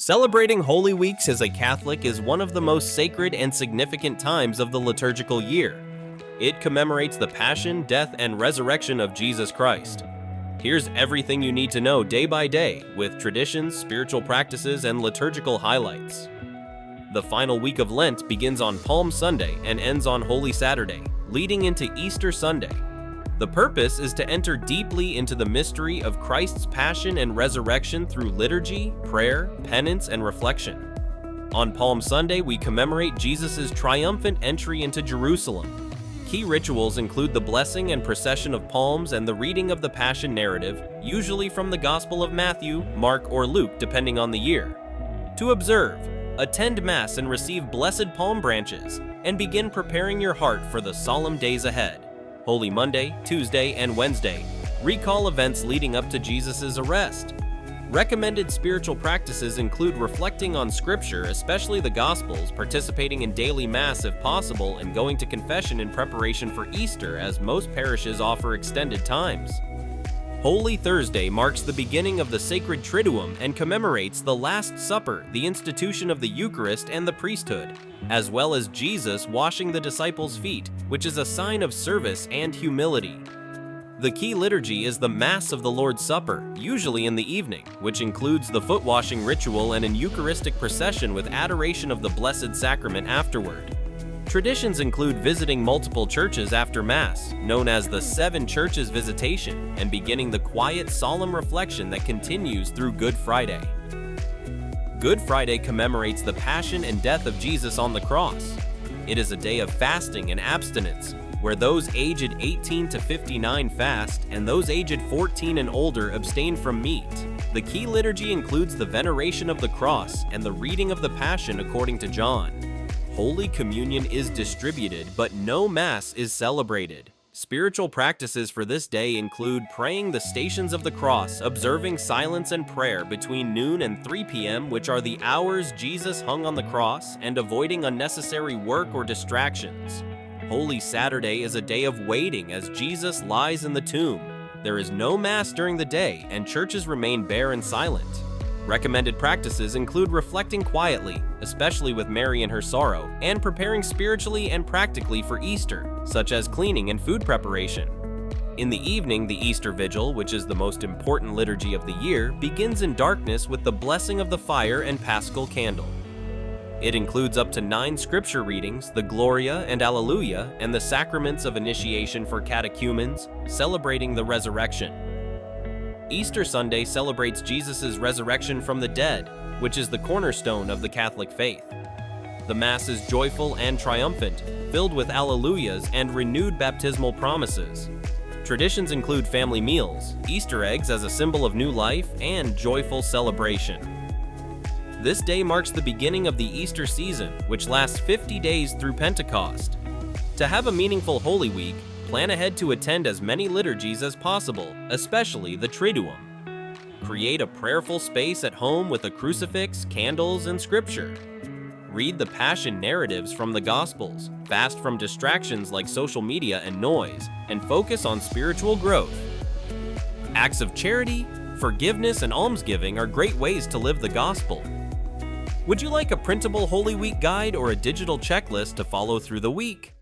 Celebrating Holy Weeks as a Catholic is one of the most sacred and significant times of the liturgical year. It commemorates the passion, death, and resurrection of Jesus Christ. Here's everything you need to know day by day, with traditions, spiritual practices, and liturgical highlights. The final week of Lent begins on Palm Sunday and ends on Holy Saturday, leading into Easter Sunday. The purpose is to enter deeply into the mystery of Christ's passion and resurrection through liturgy, prayer, penance, and reflection. On Palm Sunday, we commemorate Jesus' triumphant entry into Jerusalem. Key rituals include the blessing and procession of palms and the reading of the Passion narrative, usually from the Gospel of Matthew, Mark, or Luke, depending on the year. To observe, attend Mass and receive blessed palm branches, and begin preparing your heart for the solemn days ahead. Holy Monday, Tuesday, and Wednesday recall events leading up to Jesus' arrest. Recommended spiritual practices include reflecting on Scripture, especially the Gospels, participating in daily Mass if possible, and going to confession in preparation for Easter, as most parishes offer extended times. Holy Thursday marks the beginning of the Sacred Triduum and commemorates the Last Supper, the institution of the Eucharist and the priesthood, as well as Jesus washing the disciples' feet, which is a sign of service and humility. The key liturgy is the Mass of the Lord's Supper, usually in the evening, which includes the foot-washing ritual and an Eucharistic procession with adoration of the Blessed Sacrament afterward. Traditions include visiting multiple churches after Mass, known as the Seven Churches Visitation, and beginning the quiet, solemn reflection that continues through Good Friday. Good Friday commemorates the passion and death of Jesus on the cross. It is a day of fasting and abstinence, where those aged 18 to 59 fast and those aged 14 and older abstain from meat. The key liturgy includes the veneration of the cross and the reading of the Passion according to John. Holy Communion is distributed, but no Mass is celebrated. Spiritual practices for this day include praying the Stations of the Cross, observing silence and prayer between noon and 3 p.m., which are the hours Jesus hung on the cross, and avoiding unnecessary work or distractions. Holy Saturday is a day of waiting as Jesus lies in the tomb. There is no Mass during the day, and churches remain bare and silent. Recommended practices include reflecting quietly, especially with Mary and her sorrow, and preparing spiritually and practically for Easter, such as cleaning and food preparation. In the evening, the Easter Vigil, which is the most important liturgy of the year, begins in darkness with the blessing of the fire and Paschal candle. It includes up to 9 scripture readings, the Gloria and Alleluia, and the sacraments of initiation for catechumens, celebrating the resurrection. Easter Sunday celebrates Jesus' resurrection from the dead, which is the cornerstone of the Catholic faith. The Mass is joyful and triumphant, filled with alleluias and renewed baptismal promises. Traditions include family meals, Easter eggs as a symbol of new life, and joyful celebration. This day marks the beginning of the Easter season, which lasts 50 days through Pentecost. To have a meaningful Holy Week, plan ahead to attend as many liturgies as possible, especially the Triduum. Create a prayerful space at home with a crucifix, candles, and scripture. Read the Passion narratives from the Gospels, fast from distractions like social media and noise, and focus on spiritual growth. Acts of charity, forgiveness, and almsgiving are great ways to live the Gospel. Would you like a printable Holy Week guide or a digital checklist to follow through the week?